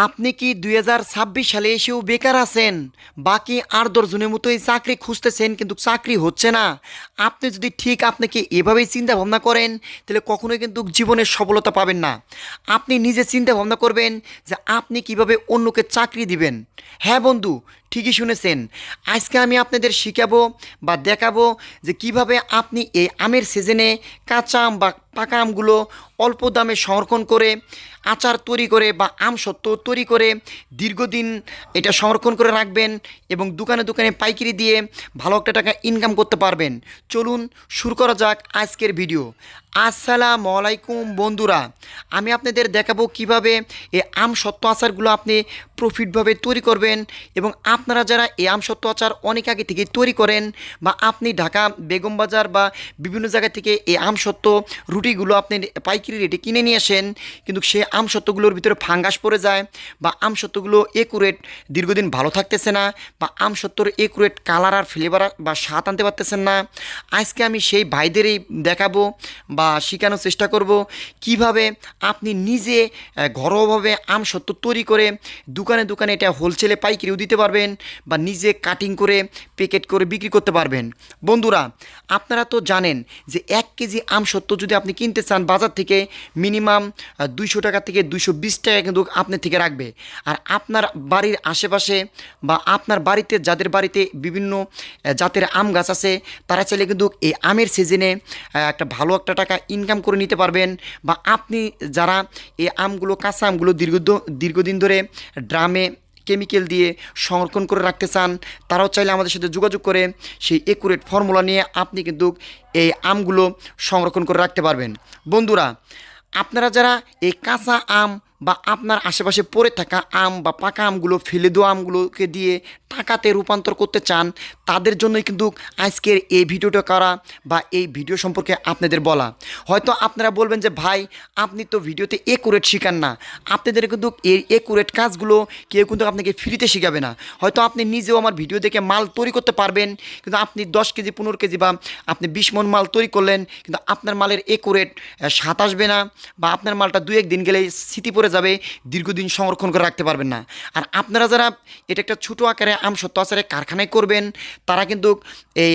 আপনি কি ২০২৬ সালে এসেও বেকার আছেন? বাকি ৮-১০ জনের মতোই চাকরি খুঁজতেছেন কিন্তু চাকরি হচ্ছে না। আপনি যদি ঠিক আপনাকে এভাবেই চিন্তা ভাবনা করেন তাহলে কখনোই কিন্তু জীবনের সফলতা পাবেন না। আপনি নিজে চিন্তা ভাবনা করবেন যে আপনি কিভাবে অন্যকে চাকরি দিবেন। হ্যাঁ বন্ধু, ঠিকই শুনেছেন। আজকে আমি আপনাদের শিখাবো বা দেখাবো যে কিভাবে আপনি এই আমের সিজনে কাঁচা আম বা পাকা আমগুলো অল্প দামে সংরক্ষণ করে আচার তৈরি করে বা আম সত্ত্ব তৈরি করে দীর্ঘদিন এটা সংরক্ষণ করে রাখবেন এবং দোকানে দোকানে পাইকারি দিয়ে ভালো একটা টাকা ইনকাম করতে পারবেন। চলুন শুরু করা যাক আজকের ভিডিও। আসসালামু আলাইকুম বন্ধুরা, আমি আপনাদের দেখাবো কিভাবে এই আম সত্ত্ব আচারগুলো আপনি প্রফিটভাবে তৈরি করবেন এবং আপনারা যারা এই আম সত্ত্ব আচার অনেক আগে থেকে তৈরি করেন বা আপনি ঢাকা বেগম বাজার বা বিভিন্ন জায়গা থেকে এই আম সত্ত্ব রুটিগুলো আপনি পাইকারি রেটে কিনে নিয়ে আসেন, কিন্তু সে আম সত্ত্বগুলোর ভিতরে ফাঙ্গাস পড়ে যায় বা আম সত্ত্বগুলো একুরেট দীর্ঘদিন ভালো থাকতেছে না বা আম সত্ত্বর একুরেট কালার আর ফ্লেভার বা স্বাদ আনতে পারতেছেন না। আজকে আমি সেই ভাইদেরই দেখাবো বা শেখানোর চেষ্টা করব কিভাবে আপনি নিজে ঘরোয়াভাবে আম সত্ত্ব তৈরি করে দোকানে দোকানে এটা হোলসেলে পাইকারিও দিতে পারবেন বা নিজে কাটিং করে প্যাকেট করে বিক্রি করতে পারবেন। বন্ধুরা, আপনারা তো জানেন যে ১ কেজি আম সত্ত্ব যদি আপনি কিনতে চান বাজার থেকে মিনিমাম ২০০ টাকা থেকে ২২০ টাকা কিন্তু আপনার থেকে রাখবে। আর আপনার বাড়ির আশেপাশে বা আপনার বাড়িতে যাদের বাড়িতে বিভিন্ন জাতের আম গাছ আছে তারা চাইলে কিন্তু এই আমের সিজনে একটা ভালো একটা টাকা ইনকাম করে নিতে পারবেন। বা আপনি যারা এই আমগুলো কাঁচা আমগুলো দীর্ঘদিন ধরে ড্রামে কেমিক্যাল দিয়ে সংরক্ষণ করে রাখতে চান, তারাও চাইলে আমাদের সাথে যোগাযোগ করে সেই একুরেট ফর্মুলা নিয়ে আপনি কিন্তু এই আমগুলো সংরক্ষণ করে রাখতে পারবেন। বন্ধুরা, আপনারা যারা এই কাঁচা আম বা আপনার আশেপাশে পড়ে থাকা আম বা পাকা আমগুলো ফেলে দেওয়া আমগুলোকে দিয়ে টাকাতে রূপান্তর করতে চান, তাদের জন্যই কিন্তু আজকের এই ভিডিওটা করা বা এই ভিডিও সম্পর্কে আপনাদের বলা। হয়তো আপনারা বলবেন যে ভাই, আপনি তো ভিডিওতে একুরেট শেখান না, আপনাদের কিন্তু এই একুরেট কাজগুলো কেউ কিন্তু আপনাকে ফ্রিতে শেখাবে না। হয়তো আপনি নিজেও আমার ভিডিও দেখে মাল তৈরি করতে পারবেন, কিন্তু আপনি ১০ কেজি ১৫ কেজি বা আপনি ২০ মণ মাল তৈরি করলেন, কিন্তু আপনার মালের একুরেট স্বাদ আসবে না বা আপনার মালটা ২-১ দিন গেলেই স্মৃতি পড়ে যাবে, দীর্ঘদিন সংরক্ষণ করে রাখতে পারবেন না। আর আপনারা যারা এটা একটা ছোটো আকারে আম সত্ত্ব আচারে কারখানায় করবেন, তারা কিন্তু এই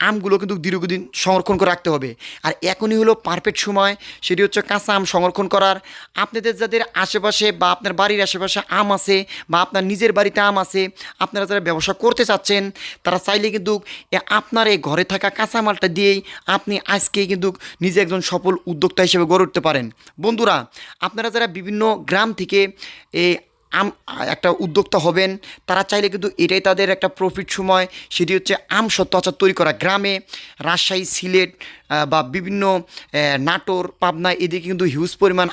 আমগুলো কিন্তু দীর্ঘদিন সংরক্ষণ করে রাখতে হবে। আর এখনই হলো পারফেক্ট সময়, সেটি হচ্ছে কাঁচা আম সংরক্ষণ করার। আপনাদের যাদের আশেপাশে বা আপনার বাড়ির আশেপাশে আম আছে বা আপনার নিজের বাড়িতে আম আছে, আপনারা যারা ব্যবসা করতে চাচ্ছেন, তারা চাইলে কিন্তু আপনার এই ঘরে থাকা কাঁচামালটা দিয়েই আপনি আজকেই কিন্তু নিজে একজন সফল উদ্যোক্তা হিসেবে গড়ে উঠতে পারেন। বন্ধুরা, আপনারা যারা বিভিন্ন গ্রাম থেকে এই একটা উদ্যোক্তা হবেন, তারা চাইলে কিন্তু এটাই তাদের একটা প্রফিট সময়, সেটি হচ্ছে আম সত্ত্ব আচার তৈরি করা। গ্রামে রাজশাহী, সিলেট বা বিভিন্ন নাটোর, পাবনা এদিকে কিন্তু হিউজ পরিমাণ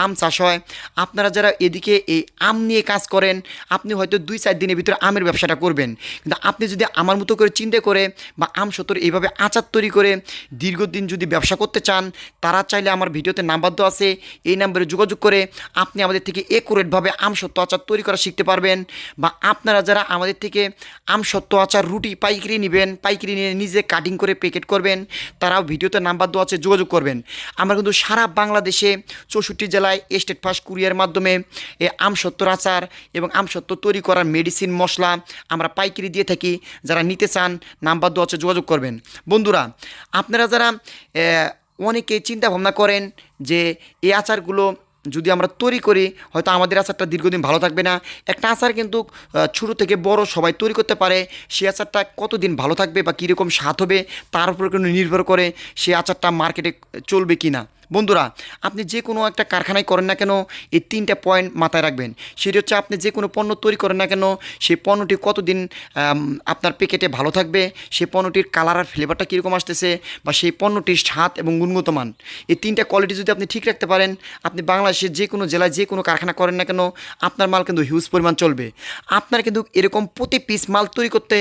আম চাষ হয়। আপনারা যারা এদিকে এই আম নিয়ে কাজ করেন, আপনি হয়তো ২-৪ দিনের ভিতরে আমের ব্যবসাটা করবেন, কিন্তু আপনি যদি আমার মতো করে চিন্তা করে বা আম সত্ত্বর এইভাবে আচার তৈরি করে দীর্ঘদিন যদি ব্যবসা করতে চান, তারা চাইলে আমার ভিডিওতে নাম্বার দেওয়া আছে, এই নাম্বারে যোগাযোগ করে আপনি আমাদের থেকে একুরেটভাবে আম সত্ত্ব আচার তৈরি করা শিখতে পারবেন। বা আপনারা যারা আমাদের থেকে আম সত্ত্ব আচার রুটি পাইকারি নেবেন, পাইকারি নিয়ে নিজে কাটিং করে প্যাকেট করবেন, তারাও ভিডিওতে নাম্বার দেওয়া আছে, যোগাযোগ করবেন। আমরা কিন্তু সারা বাংলাদেশে ৬৪ জেলায় স্টেট ফাস্ট কুরিয়ার মাধ্যমে এই আম সত্ত্বর আচার এবং আম সত্ত্ব তৈরি করার মেডিসিন মশলা আমরা পাইকারি দিয়ে থাকি। যারা নিতে চান, নাম্বার দেওয়া আছে, যোগাযোগ করবেন। বন্ধুরা, আপনারা যারা অনেকে চিন্তা ভাবনা করেন যে এই আচারগুলো যদি আমরা তৈরি করি, হয়তো আমাদের আচারটা দীর্ঘদিন ভালো থাকবে না। একটা আচার কিন্তু ছোটো থেকে বড় সবাই তৈরি করতে পারে, সেই আচারটা কতদিন ভালো থাকবে বা কীরকম স্বাদ হবে তার উপর কিন্তু নির্ভর করে সেই আচারটা মার্কেটে চলবে কি না। বন্ধুরা, আপনি যে কোনো একটা কারখানায় করেন না কেন, এই ৩টা পয়েন্ট মাথায় রাখবেন। সেটি হচ্ছে আপনি যে কোনো পণ্য তৈরি করেন না কেন, সেই পণ্যটি কতদিন আপনার প্যাকেটে ভালো থাকবে, সেই পণ্যটির কালার আর ফ্লেভারটা কীরকম আসতেছে, বা সেই পণ্যটির স্বাদ এবং গুণগত মান, এই 3টা কোয়ালিটি যদি আপনি ঠিক রাখতে পারেন, আপনি বাংলাদেশের যে কোনো জেলায় যে কোনো কারখানা করেন না কেন, আপনার মাল কিন্তু হিউজ পরিমাণ চলবে। আপনার কিন্তু এরকম প্রতি পিস মাল তৈরি করতে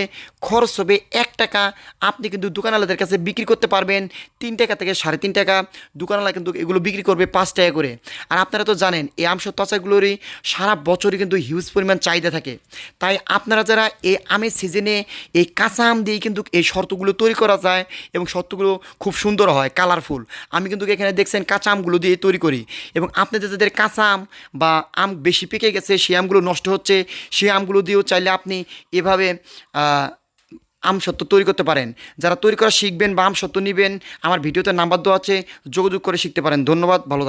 খরচ হবে ১ টাকা। আপনি কিন্তু দোকানওয়ালাদের কাছে বিক্রি করতে পারবেন ৩ টাকা থেকে ৩.৫ টাকা। দোকানওয়ালা কিন্তু এগুলো বিক্রি করবে 5 টাকা করে। আর আপনারা তো জানেন এই আমসত্ত্ব আচারগুলোরই সারা বছরই কিন্তু হিউজ পরিমাণ চাহিদা থাকে। তাই আপনারা যারা এই আমের সিজনে এই কাঁচা আম দিয়ে কিন্তু এই শর্তগুলো তৈরি করা যায় এবং শর্তগুলো খুব সুন্দর হয়, কালারফুল। আমি কিন্তু এখানে দেখছেন কাঁচা আমগুলো দিয়ে তৈরি করি। এবং আপনাদের যাদের কাঁচা আম বা আম বেশি পেকে গেছে, সেই আমগুলো নষ্ট হচ্ছে, সেই আমগুলো দিয়েও চাইলে আপনি এভাবে আমসত্ত্ব তৈরি করতে পারেন। যারা তৈরি করা শিখবেন বা আমসত্ত্ব নেবেন, আমার ভিডিওতে নাম্বার দেওয়া আছে, যোগাযোগ করে শিখতে পারেন। ধন্যবাদ, ভালো থাকবেন।